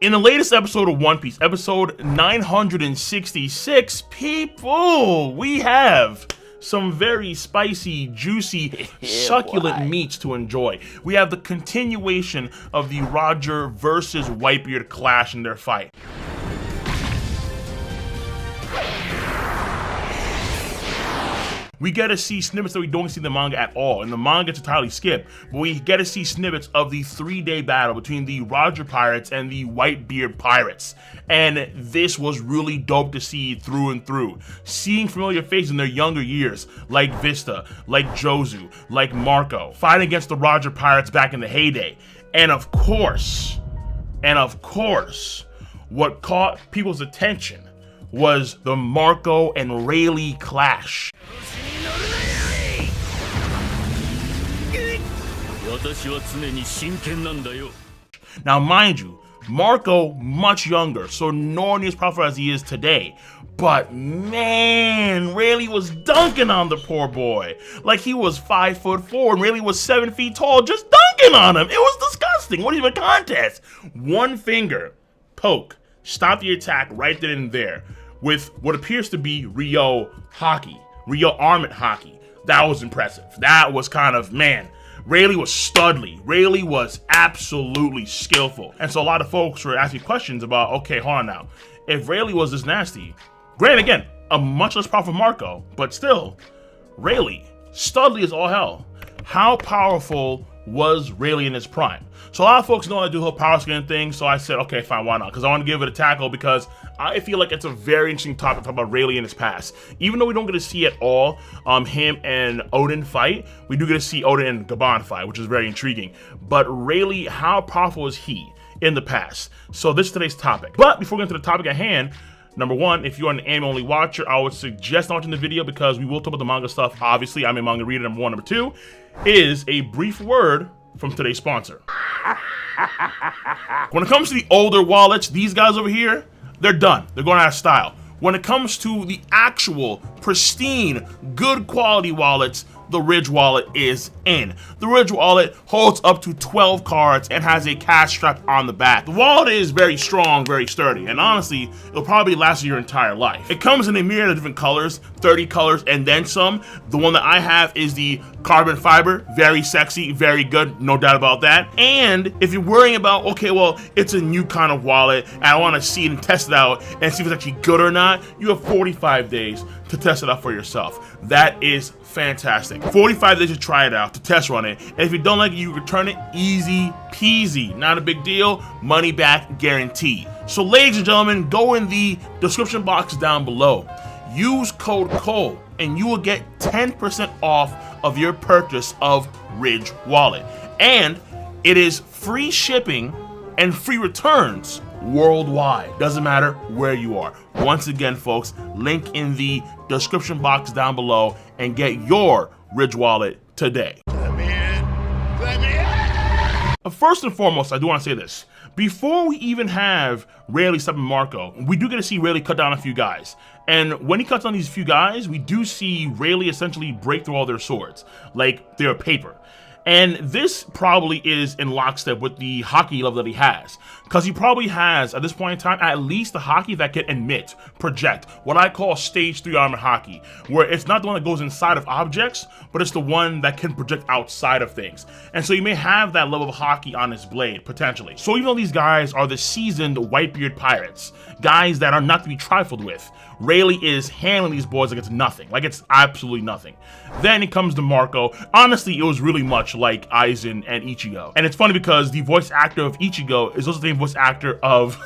In the latest episode of One Piece, episode 966, people, we have some very spicy, juicy, succulent meats to enjoy. We have the continuation of the Roger versus Whitebeard clash in their fight. We get to see snippets that we don't see in the manga at all. In the manga, it's entirely skipped, but we get to see snippets of the 3-day battle between the Roger Pirates and the Whitebeard Pirates. And this was really dope to see through and through. Seeing familiar faces in their younger years, like Vista, like Jozu, like Marco, fighting against the Roger Pirates back in the heyday. And of course, what caught people's attention was the Marco and Rayleigh clash. Now mind you, Marco much younger, so nowhere near as powerful as he is today. But man, Rayleigh was dunking on the poor boy. Like he was 5'4" and Rayleigh was 7 feet tall, just dunking on him. It was disgusting. What even a contest? One finger poke, stop the attack right then and there with what appears to be Ryo armament hockey. That was impressive. That was kind of, man, Rayleigh was studly. Rayleigh was absolutely skillful. And so a lot of folks were asking questions about, okay, hold on now. If Rayleigh was this nasty, granted again, a much less powerful Marco, but still, Rayleigh, studly as all hell. How powerful was Rayleigh in his prime? So a lot of folks know I do the whole power scaling thing, so I said, okay, fine, why not? Because I want to give it a tackle because I feel like it's a very interesting topic to talk about Rayleigh in his past. Even though we don't get to see at all him and Odin fight, we do get to see Odin and Gaban fight, which is very intriguing. But Rayleigh, how powerful is he in the past? So this is today's topic. But before we get into the topic at hand, number one, if you're an anime-only watcher, I would suggest not watching the video because we will talk about the manga stuff. Obviously, I'm a manga reader, number one. Number two is a brief word from today's sponsor. When it comes to the older wallets, these guys over here, they're done. They're going out of style. When it comes to the actual, pristine, good quality wallets, the Ridge wallet is in. The Ridge wallet holds up to 12 cards and has a cash strap on the back. The wallet is very strong, very sturdy, and honestly, it'll probably last your entire life. It comes in a myriad of different colors, 30 colors and then some. The one that I have is the carbon fiber, very sexy, very good, no doubt about that. And if you're worrying about, okay, well, it's a new kind of wallet and I want to see it and test it out and see if it's actually good or not, you have 45 days to test it out for yourself. That is fantastic. 45 days to try it out, to test run it, and if you don't like it, you return it easy peasy. Not a big deal, money back guarantee. So ladies and gentlemen, go in the description box down below. Use code COLE and you will get 10% off of your purchase of Ridge Wallet. And it is free shipping and free returns worldwide. Doesn't matter where you are. Once again, folks, link in the description box down below and get your Ridge wallet today. Let me in. Let me in. First and foremost, I do want to say this. Before we even have Rayleigh stepping Marco, we do get to see Rayleigh cut down a few guys. And when he cuts down these few guys, we do see Rayleigh essentially break through all their swords, like they're paper. And this probably is in lockstep with the hockey level that he has. Because he probably has, at this point in time, at least the hockey that can emit, project, what I call stage 3 armor hockey, where it's not the one that goes inside of objects, but it's the one that can project outside of things. And so you may have that level of hockey on his blade, potentially. So even though these guys are the seasoned Whitebeard pirates, guys that are not to be trifled with, Rayleigh is handling these boys like it's nothing, like it's absolutely nothing. Then it comes to Marco. Honestly, it was really much like Aizen and Ichigo. And it's funny because the voice actor of Ichigo is also the same voice actor of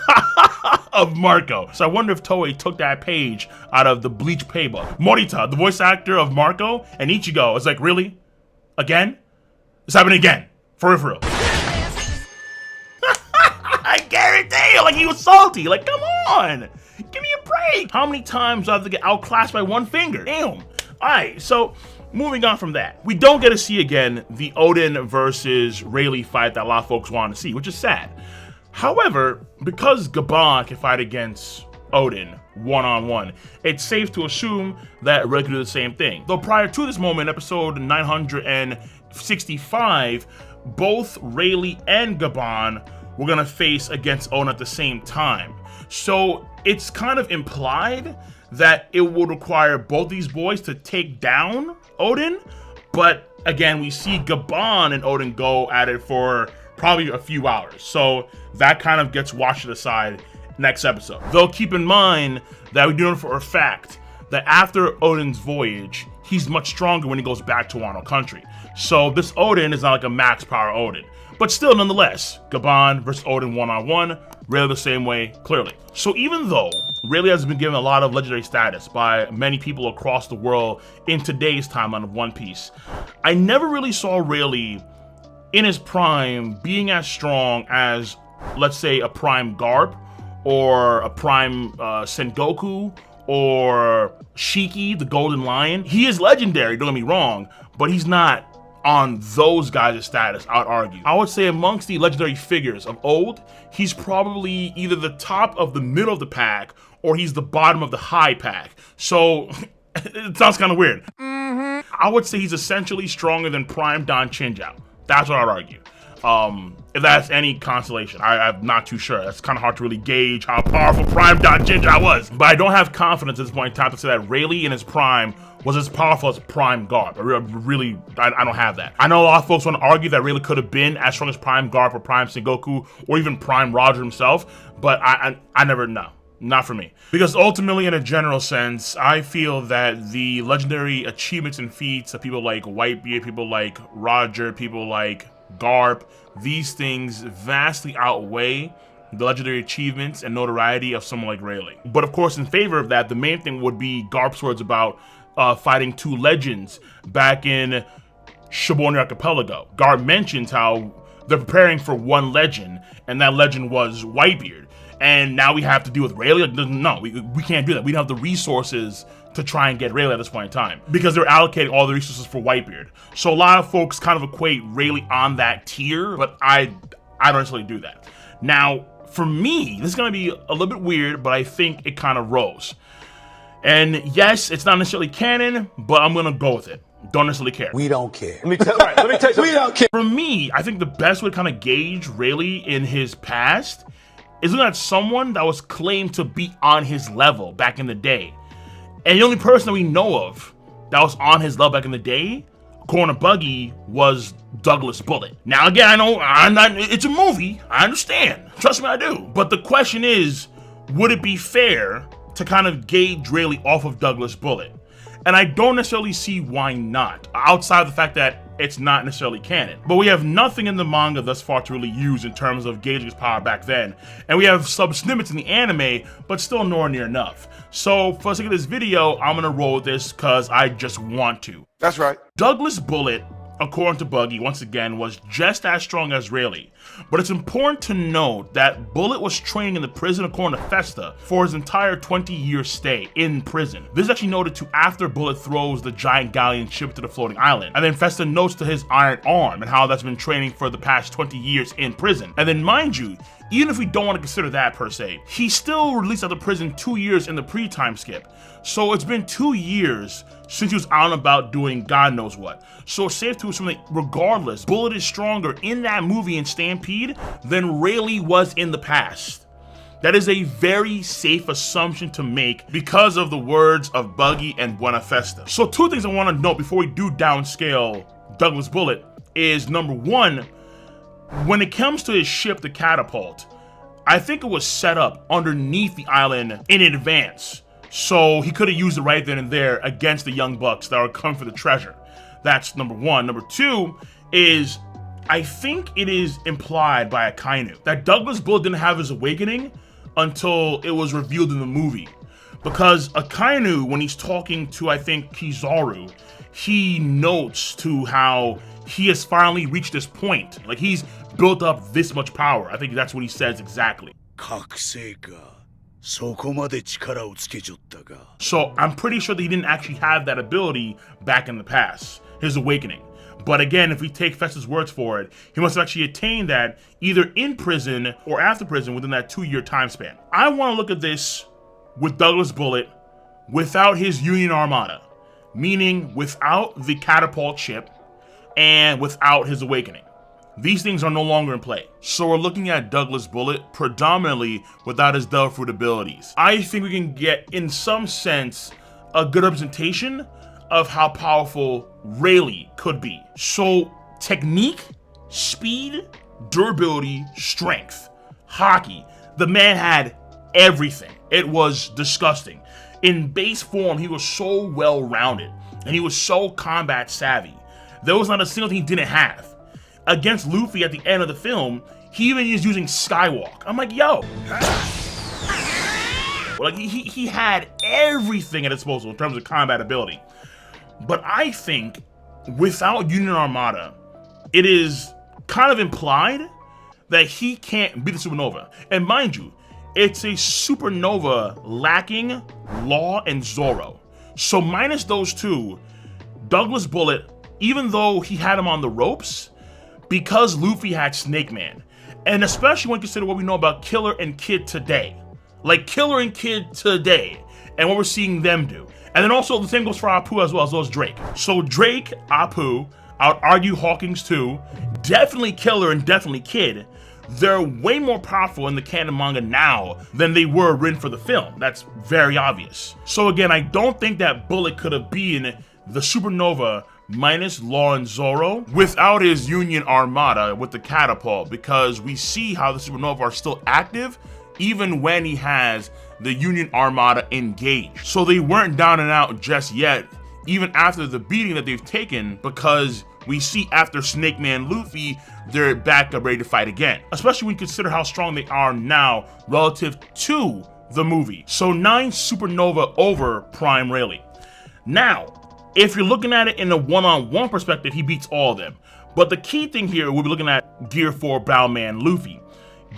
of Marco. So I wonder if Toei took that page out of the Bleach playbook. Morita, the voice actor of Marco and Ichigo, is like, really? Again? It's happening again. For real, for real. I guarantee you, like he was salty. Like, come on. Give me a break. How many times do I have to get outclassed by one finger? Damn. Alright, so moving on from that. We don't get to see again the Odin versus Rayleigh fight that a lot of folks want to see, which is sad. However, because Gaban can fight against Odin one-on-one, it's safe to assume that Rayleigh can do the same thing. Though prior to this moment, episode 965, both Rayleigh and Gaban were gonna face against Odin at the same time. So it's kind of implied that it would require both these boys to take down Odin, but again, we see Gabon and Odin go at it for probably a few hours. So that kind of gets washed aside next episode. Though keep in mind that we do know for a fact that after Odin's voyage, he's much stronger when he goes back to Wano country. So this Odin is not like a max power Odin. But still, nonetheless, Gabon versus Odin one-on-one, Rayleigh the same way, clearly. So even though Rayleigh has been given a lot of legendary status by many people across the world in today's timeline of One Piece, I never really saw Rayleigh in his prime being as strong as, let's say, a prime Garp, or a prime Sengoku, or Shiki, the Golden Lion. He is legendary, don't get me wrong, but he's not on those guys' status, I would argue. I would say amongst the legendary figures of old, he's probably either the top of the middle of the pack, or he's the bottom of the high pack. So, it sounds kind of weird. I would say he's essentially stronger than Prime Don Chinjao. That's what I would argue. If that's any consolation, I'm not too sure. That's kind of hard to really gauge how powerful Prime Don Chinjao was. But I don't have confidence at this point in time to say that Rayleigh in his prime was as powerful as Prime Garp. I don't have that. I know a lot of folks want to argue that Rayleigh could have been as strong as Prime Garp or Prime Sengoku or even Prime Roger himself, but I never know. Not for me. Because ultimately, in a general sense, I feel that the legendary achievements and feats of people like Whitebeard, people like Roger, people like Garp, these things vastly outweigh the legendary achievements and notoriety of someone like Rayleigh. But of course, in favor of that, the main thing would be Garp's words about fighting two legends back in Shibuya Archipelago. Garp mentions how they're preparing for one legend, and that legend was Whitebeard. And now we have to deal with Rayleigh. No, we can't do that. We don't have the resources to try and get Rayleigh at this point in time because they're allocating all the resources for Whitebeard. So a lot of folks kind of equate Rayleigh on that tier, but I don't necessarily do that. Now, for me, this is going to be a little bit weird, but I think it kind of rose. And yes, it's not necessarily canon, but I'm going to go with it. Don't necessarily care. We don't care. Let me tell you. We don't care. For me, I think the best way to kind of gauge Rayleigh in his past is looking at someone that was claimed to be on his level back in the day. And the only person that we know of that was on his level back in the day, according to Buggy, was Douglas Bullet. Now again, I know it's a movie, I understand. Trust me, I do. But the question is, would it be fair to kind of gauge Rayleigh off of Douglas Bullet? And I don't necessarily see why not, outside of the fact that it's not necessarily canon. But we have nothing in the manga thus far to really use in terms of gauging his power back then. And we have some snippets in the anime, but still nowhere near enough. So for the sake of this video, I'm gonna roll with this because I just want to. That's right. Douglas Bullet, according to Buggy, once again, was just as strong as Rayleigh. But it's important to note that Bullet was training in the prison, according to Festa, for his entire 20-year stay in prison. This is actually noted to after Bullet throws the giant galleon ship to the floating island. And then Festa notes to his iron arm and how that's been training for the past 20 years in prison. And then mind you, even if we don't want to consider that per se, he's still released out of prison 2 years in the pre-time skip. So it's been 2 years since he was out and about doing God knows what. So it's safe to assume that regardless, Bullet is stronger in that movie in Stampede than Rayleigh was in the past. That is a very safe assumption to make because of the words of Buggy and Buena Festa. So two things I want to note before we do downscale Douglas Bullet is, number one, when it comes to his ship, the catapult, I think it was set up underneath the island in advance. So he could have used it right then and there against the young bucks that were coming for the treasure. That's number one. Number two is, I think it is implied by Akainu that Douglas Bullet didn't have his awakening until it was revealed in the movie. Because Akainu, when he's talking to, I think, Kizaru, he notes to how he has finally reached this point. Like, he's built up this much power. I think that's what he says exactly. So I'm pretty sure that he didn't actually have that ability back in the past, his awakening. But again, if we take Festa's words for it, he must have actually attained that either in prison or after prison within that 2-year time span. I want to look at this with Douglas Bullet without his Union Armada, meaning without the catapult ship and without his awakening. These things are no longer in play. So we're looking at Douglas Bullet predominantly without his Devil Fruit abilities. I think we can get, in some sense, a good representation of how powerful Rayleigh could be. So technique, speed, durability, strength, hockey. The man had everything. It was disgusting. In base form, he was so well-rounded and he was so combat savvy. There was not a single thing he didn't have. Against Luffy at the end of the film, he even is using Skywalk. I'm like, yo. Like, he had everything at his disposal in terms of combat ability. But I think without Union Armada, it is kind of implied that he can't beat the Supernova. And mind you, it's a Supernova lacking Law and Zoro. So minus those two, Douglas Bullet, even though he had him on the ropes, because Luffy had Snake Man, and especially when you consider what we know about Killer and Kid today. Like Killer and Kid today, and what we're seeing them do. And then also the same goes for Apu as well as Drake. So Drake, Apu, I would argue Hawkins too, definitely Killer and definitely Kid, they're way more powerful in the canon manga now than they were written for the film. That's very obvious. So again, I don't think that Bullet could have been the Supernova minus Law and Zoro without his Union Armada with the catapult, because we see how the Supernova are still active even when he has the Union Armada engaged. So they weren't down and out just yet, even after the beating that they've taken, because we see after Snake Man Luffy, they're back up ready to fight again. Especially when you consider how strong they are now relative to the movie. So 9 Supernova over Prime Rayleigh. Now, if you're looking at it in a one-on-one perspective, he beats all of them. But the key thing here, we'll be looking at Gear 4 Boundman Luffy.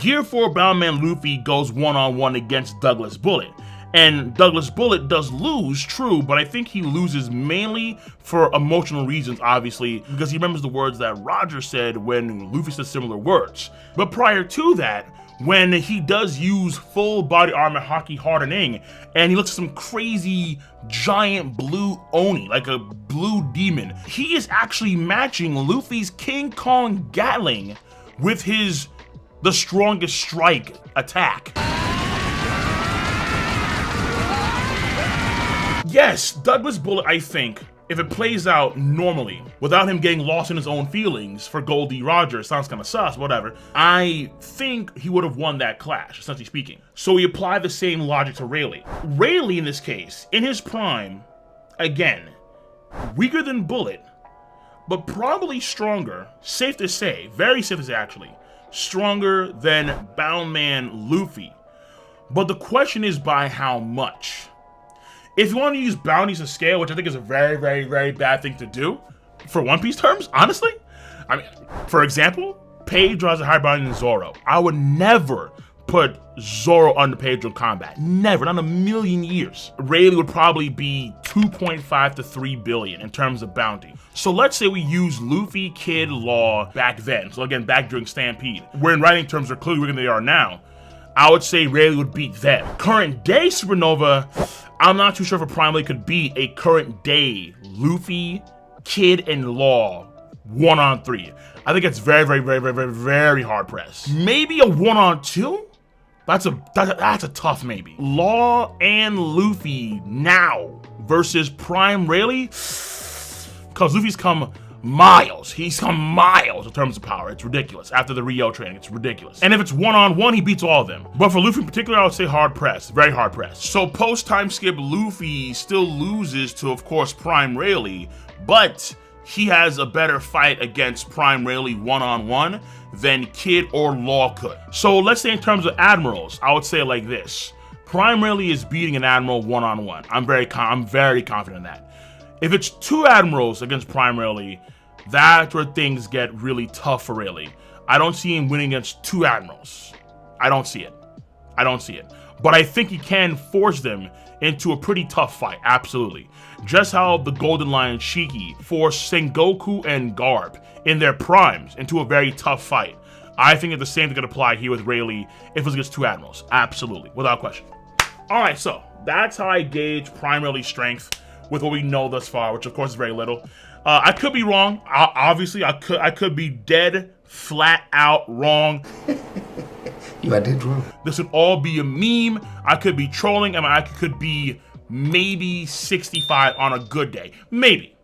Gear 4 Boundman Luffy goes one-on-one against Douglas Bullet. And Douglas Bullet does lose, true, but I think he loses mainly for emotional reasons, obviously, because he remembers the words that Roger said when Luffy said similar words. But prior to that, when he does use full body armor Haki hardening, and he looks at some crazy giant blue Oni, like a blue demon, he is actually matching Luffy's King Kong Gatling with his the strongest strike attack. Yes, Douglas Bullet, I think, if it plays out normally, without him getting lost in his own feelings for Goldie Roger, sounds kind of sus, whatever, I think he would have won that clash, essentially speaking. So we apply the same logic to Rayleigh. Rayleigh, in this case, in his prime, again, weaker than Bullet, but probably stronger, safe to say, very safe to say actually, stronger than Boundman Luffy. But the question is by how much? If you want to use bounties to scale, which I think is a very, very, very bad thing to do, for One Piece terms, honestly, I mean, for example, Pedro has a higher bounty than Zoro. I would never put Zoro under Pedro in combat. Never, not in a million years. Rayleigh would probably be 2.5 to 3 billion in terms of bounty. So let's say we use Luffy, Kid, Law back then. So again, back during Stampede, where in writing terms are clearly weaker than they are now. I would say Rayleigh would beat them. Current day Supernova, I'm not too sure if a Prime Rayleigh could beat a current day Luffy, Kid, and Law 1-on-3. I think it's very, very, very, very, very, very hard pressed. Maybe a 1-on-2? That's a tough maybe. Law and Luffy now versus Prime Rayleigh, because Luffy's come miles. He's come miles in terms of power. It's ridiculous. After the Rio training, it's ridiculous. And if it's 1-on-1, he beats all of them. But for Luffy in particular, I would say hard pressed, very hard pressed. So post time skip, Luffy still loses to, of course, Prime Rayleigh, but he has a better fight against Prime Rayleigh 1-on-1 than Kid or Law could. So let's say in terms of admirals, I would say it like this. Prime Rayleigh is beating an admiral 1-on-1. I'm very confident in that. If it's 2 admirals against Prime Rayleigh, that's where things get really tough for Rayleigh. I don't see him winning against 2 admirals. I don't see it. But I think he can force them into a pretty tough fight, absolutely. Just how the Golden Lion Shiki forced Sengoku and Garp in their primes into a very tough fight. I think that the same thing could apply here with Rayleigh if it was against 2 admirals. Absolutely, without question. Alright, so that's how I gauge Prime Rayleigh's strength. with what we know thus far, which of course is very little. I could be wrong. Obviously, I could be dead flat out wrong. You are dead wrong. This would all be a meme. I could be trolling. I mean, I could be maybe 65 on a good day. Maybe.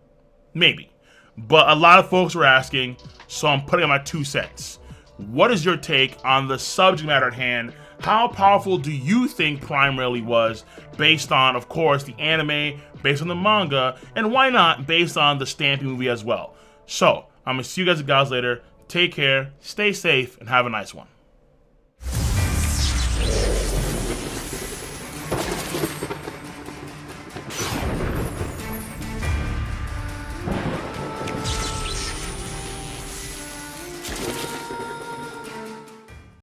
But a lot of folks were asking, so I'm putting in my 2 cents. What is your take on the subject matter at hand? How powerful do you think Prime Rayleigh was based on, of course, the anime, based on the manga, and why not based on the Stampy movie as well? So, I'm going to see you guys later. Take care, stay safe, and have a nice one.